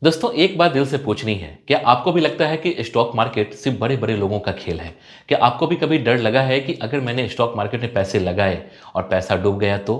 दोस्तों एक बात दिल से पूछनी है, क्या आपको भी लगता है कि स्टॉक मार्केट सिर्फ बड़े बड़े लोगों का खेल है? क्या आपको भी कभी डर लगा है कि अगर मैंने स्टॉक मार्केट में पैसे लगाए और पैसा डूब गया तो?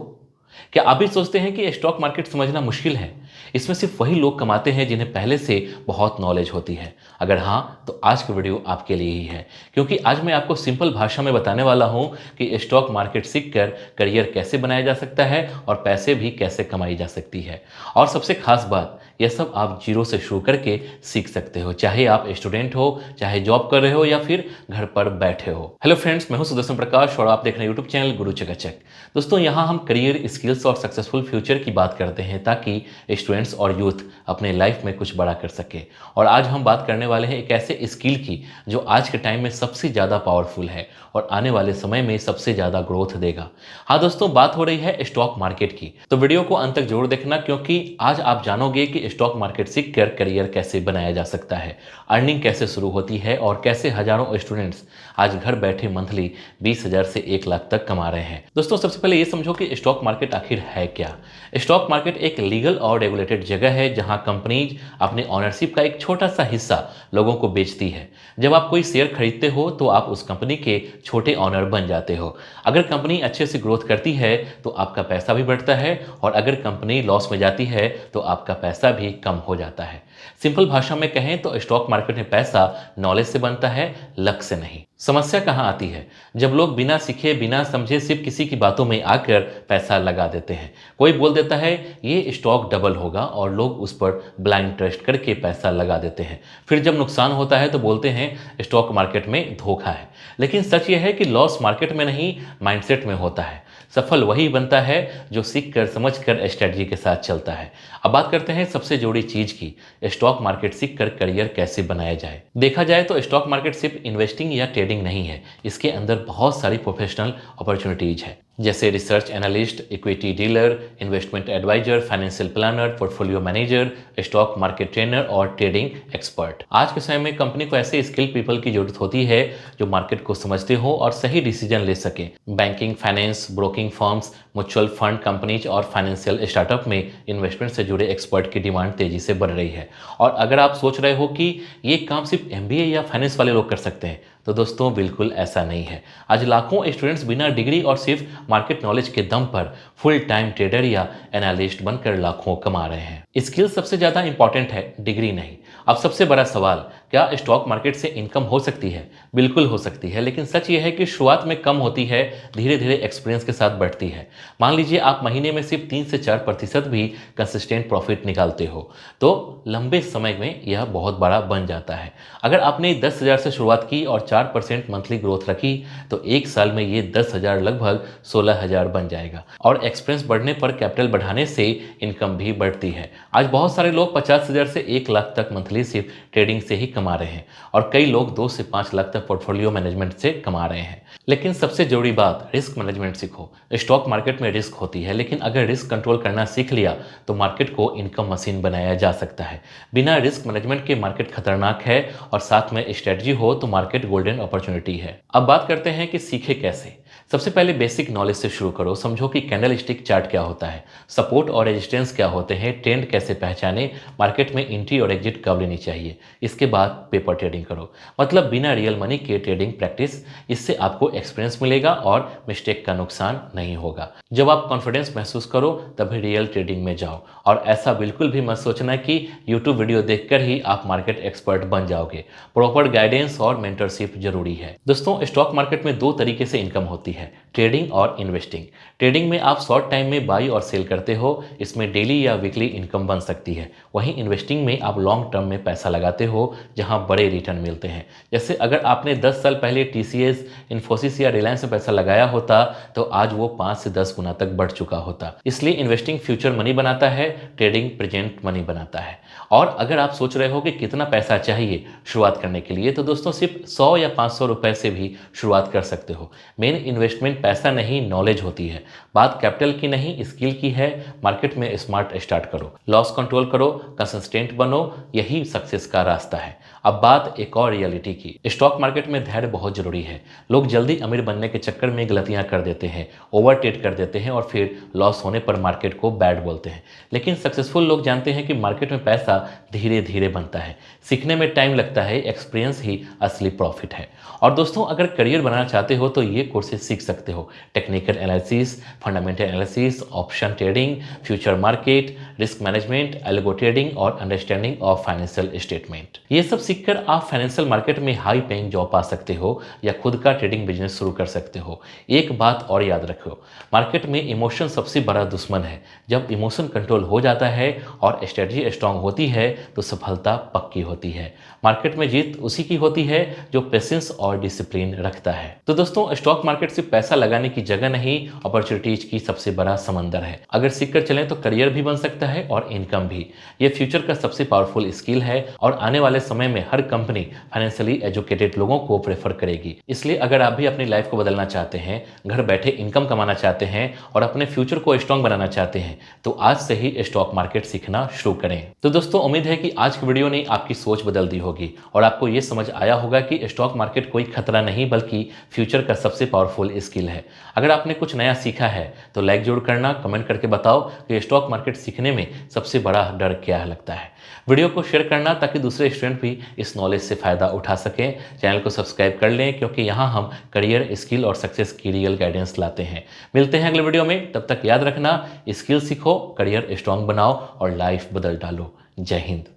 क्या आप भी सोचते हैं कि स्टॉक मार्केट समझना मुश्किल है? इसमें सिर्फ वही लोग कमाते हैं जिन्हें पहले से बहुत नॉलेज होती है। अगर हाँ, तो आज की वीडियो आपके लिए ही है, क्योंकि आज मैं आपको सिंपल भाषा में बताने वाला हूं कि स्टॉक मार्केट सीखकर करियर कैसे बनाया जा सकता है और पैसे भी कैसे कमाई जा सकती है। और सबसे खास बात, यह सब आप जीरो से शुरू करके सीख सकते हो, चाहे आप स्टूडेंट हो, चाहे जॉब कर रहे हो या फिर घर पर बैठे हो। हेलो फ्रेंड्स, मैं हूं सुदर्शन प्रकाश और आप देख रहे हैं यूट्यूब चैनल गुरु चकाचक। दोस्तों यहाँ हम करियर, स्किल्स और सक्सेसफुल फ्यूचर की बात करते हैं ताकि स्टूडेंट्स और यूथ अपने लाइफ में कुछ बड़ा कर सके। और आज हम बात करने वाले हैं एक ऐसे स्किल की जो आज के टाइम में सबसे ज़्यादा पावरफुल है और आने वाले समय में सबसे ज़्यादा ग्रोथ देगा। हाँ दोस्तों, बात हो रही है स्टॉक मार्केट की, तो वीडियो को अंत तक जरूर देखना, क्योंकि आज आप जानोगे कि स्टॉक मार्केट सीखकर करियर कैसे बनाया जा सकता है, अर्निंग कैसे शुरू होती है और कैसे हजारों स्टूडेंट्स आज घर बैठे मंथली 20,000 से 1 लाख तक कमा रहे हैं। दोस्तों सबसे पहले ये समझो कि स्टॉक मार्केट आखिर है क्या। स्टॉक मार्केट एक लीगल और रेगुलेटेड जगह है जहां कंपनीज अपने ऑनरशिप का एक छोटा सा हिस्सा लोगों को बेचती है। जब आप कोई शेयर खरीदते हो तो आप उस कंपनी के छोटे ऑनर बन जाते हो। अगर कंपनी अच्छे से ग्रोथ करती है तो आपका पैसा भी बढ़ता है और अगर कंपनी लॉस में जाती है तो आपका पैसा भी कम हो जाता है। सिंपल भाषा में कहें तो स्टॉक मार्केट में पैसा नॉलेज से बनता है, लक से नहीं। समस्या कहाँ आती है? जब लोग बिना सीखे, बिना समझे, सिर्फ किसी की बातों में आकर पैसा लगा देते हैं। कोई बोल देता है ये स्टॉक डबल होगा और लोग उस पर ब्लाइंड ट्रस्ट करके पैसा लगा देते हैं। फिर जब नुकसान होता है तो बोलते हैं स्टॉक मार्केट में धोखा है। लेकिन सच यह है कि लॉस मार्केट में नहीं, माइंडसेट में होता है। सफल वही बनता है जो सीख कर, समझ कर, स्ट्रेटजी के साथ चलता है। अब बात करते हैं सबसे जोड़ी चीज की, स्टॉक मार्केट सीख कर करियर कैसे बनाया जाए। देखा जाए तो स्टॉक मार्केट सिर्फ इन्वेस्टिंग या ट्रेडिंग नहीं है, इसके अंदर बहुत सारी प्रोफेशनल अपॉर्चुनिटीज है, जैसे research analyst, equity dealer, investment adviser, financial planner, portfolio manager, stock market trainer और ट्रेडिंग एक्सपर्ट। आज के समय में कंपनी को ऐसे स्किल पीपल की जरूरत होती है जो मार्केट को समझते हो और सही डिसीजन ले सके। Banking, finance, broking firms, mutual fund companies और फाइनेंशियल स्टार्टअप में इन्वेस्टमेंट से जुड़े एक्सपर्ट की डिमांड तेजी से बढ़ रही है। और अगर आप सोच रहे हो कि ये काम सिर्फ एमबीए या फाइनेंस वाले लोग कर सकते हैं, तो दोस्तों बिल्कुल ऐसा नहीं है। आज लाखों स्टूडेंट्स बिना डिग्री और सिर्फ मार्केट नॉलेज के दम पर फुल टाइम ट्रेडर या एनालिस्ट बनकर लाखों कमा रहे हैं। स्किल सबसे ज्यादा इंपॉर्टेंट है, डिग्री नहीं। अब सबसे बड़ा सवाल, क्या स्टॉक मार्केट से इनकम हो सकती है? बिल्कुल हो सकती है, लेकिन सच ये है कि शुरुआत में कम होती है, धीरे धीरे एक्सपीरियंस के साथ बढ़ती है। मान लीजिए आप महीने में सिर्फ 3 से 4% भी कंसिस्टेंट प्रॉफिट निकालते हो तो लंबे समय में यह बहुत बड़ा बन जाता है। अगर आपने 10,000 से शुरुआत की और 4% मंथली ग्रोथ रखी तो एक साल में ये 10,000 लगभग 16,000 बन जाएगा। और एक्सपीरियंस बढ़ने पर कैपिटल बढ़ाने से इनकम भी बढ़ती है। आज बहुत सारे लोग 50,000 से 1 लाख तक मंथली सिर्फ ट्रेडिंग से ही कमा रहे हैं और कई लोग 2 से 5 लाख तक पोर्टफोलियो मैनेजमेंट से कमा रहे हैं। लेकिन सबसे जरूरी बात, रिस्क मैनेजमेंट सीखो। स्टॉक मार्केट में रिस्क होती है, लेकिन अगर रिस्क कंट्रोल करना सीख लिया तो मार्केट को इनकम मशीन बनाया जा सकता है। बिना रिस्क मैनेजमेंट के मार्केट खतरनाक है और साथ में स्ट्रेटजी हो तो मार्केट गोल्डन अपॉर्चुनिटी है। अब बात करते हैं कि सीखे कैसे। सबसे पहले बेसिक नॉलेज से शुरू करो। समझो कि कैंडल स्टिक चार्ट क्या होता है, सपोर्ट और रेजिस्टेंस क्या होते हैं, ट्रेंड कैसे पहचाने, मार्केट में एंट्री और एग्जिट कब लेनी चाहिए। इसके बाद पेपर ट्रेडिंग करो, मतलब बिना रियल मनी के ट्रेडिंग प्रैक्टिस। इससे आपको एक्सपीरियंस मिलेगा और मिस्टेक का नुकसान नहीं होगा। जब आप कॉन्फिडेंस महसूस करो तभी रियल ट्रेडिंग में जाओ। और ऐसा बिल्कुल भी मत सोचना कि यूट्यूब वीडियो देखकर ही आप मार्केट एक्सपर्ट बन जाओगे। प्रॉपर गाइडेंस और मेंटरशिप जरूरी है। दोस्तों स्टॉक मार्केट में दो तरीके से इनकम होती है, ट्रेडिंग और इन्वेस्टिंग। ट्रेडिंग में आप शॉर्ट टाइम में बाई और सेल करते हो, इसमें डेली या वीकली इनकम बन सकती है। वहीं इन्वेस्टिंग में आप लॉन्ग टर्म में पैसा लगाते हो जहां बड़े रिटर्न मिलते हैं। जैसे अगर आपने 10 साल पहले टीसीएस, इन्फोसिस या रिलायंस में पैसा लगाया होता तो आज वो 5 से 10 गुना तक बढ़ चुका होता। इसलिए इन्वेस्टिंग फ्यूचर मनी बनाता है, ट्रेडिंग प्रेजेंट मनी बनाता है। और अगर आप सोच रहे हो कि कितना पैसा चाहिए शुरुआत करने के लिए, तो दोस्तों सिर्फ 100 या 500 रुपए से भी शुरुआत कर सकते हो। मेन इन्वेस्टमेंट पैसा नहीं नॉलेज होती है। बात कैपिटल की नहीं स्किल की है। मार्केट में स्मार्ट स्टार्ट करो, लॉस कंट्रोल करो, कंसिस्टेंट बनो, यही सक्सेस का रास्ता है। अब बात एक और रियलिटी की। स्टॉक मार्केट में धैर्य बहुत जरूरी है। लोग जल्दी अमीर बनने के चक्कर में गलतियां कर देते हैं, ओवर ट्रेड कर देते हैं और फिर लॉस होने पर मार्केट को बैड बोलते हैं। लेकिन सक्सेसफुल लोग जानते हैं कि मार्केट में पैसा धीरे धीरे बनता है, सीखने में टाइम लगता है, एक्सपीरियंस ही असली प्रॉफिट है। और दोस्तों, अगर करियर बनाना चाहते हो तो ये कोर्सेज सीख सकते हो। Technical analysis, fundamental analysis, option trading, future market, risk management, algo trading और अंडरस्टैंडिंग ऑफ फाइनेंशियल स्टेटमेंट। ये सब सीखकर आप फाइनेंशियल मार्केट में हाई पेइंग जॉब पा सकते हो या खुद का ट्रेडिंग बिजनेस शुरू कर सकते हो। एक बात और याद रखो, मार्केट में इमोशन सबसे बड़ा दुश्मन है। जब इमोशन कंट्रोल हो जाता है और स्ट्रेटजी स्ट्रांग होती है तो सफलता पक्की होती है। मार्केट में जीत उसी की होती है जो पेशेंस और डिसिप्लिन रखता है। तो दोस्तों, स्टॉक मार्केट सिर्फ पैसा लगाने की जगह नहीं, अपॉर्चुनिटीज की सबसे बड़ा समंदर है। अगर सीखकर चलें तो करियर भी बन सकता है और इनकम भी। ये फ्यूचर का सबसे पावरफुल स्किल है और आने वाले समय में हर कंपनी फाइनेंशियली एजुकेटेड लोगों को प्रेफर करेगी। इसलिए अगर आप भी अपनी लाइफ को बदलना चाहते हैं, घर बैठे इनकम कमाना चाहते हैं और अपने फ्यूचर को स्ट्रांग बनाना चाहते हैं तो आज से ही स्टॉक मार्केट सीखना शुरू करें। तो दोस्तों, उम्मीद है कि आज की वीडियो ने आपकी सोच बदल दी होगी और आपको ये समझ आया होगा कि स्टॉक मार्केट कोई खतरा नहीं बल्कि फ्यूचर का सबसे पावरफुल स्किल है। अगर आपने कुछ नया सीखा है तो लाइक जरूर करना, कमेंट करके बताओ कि स्टॉक मार्केट सीखने में सबसे बड़ा डर क्या लगता है। वीडियो को शेयर करना ताकि दूसरे स्टूडेंट भी इस नॉलेज से फायदा उठा सकें। चैनल को सब्सक्राइब कर लें क्योंकि यहाँ हम करियर, स्किल और सक्सेस की रियल गाइडेंस लाते हैं। मिलते हैं अगले वीडियो में, तब तक याद रखना, स्किल सीखो, करियर स्ट्रांग बनाओ और लाइफ बदल डालो। जय हिंद।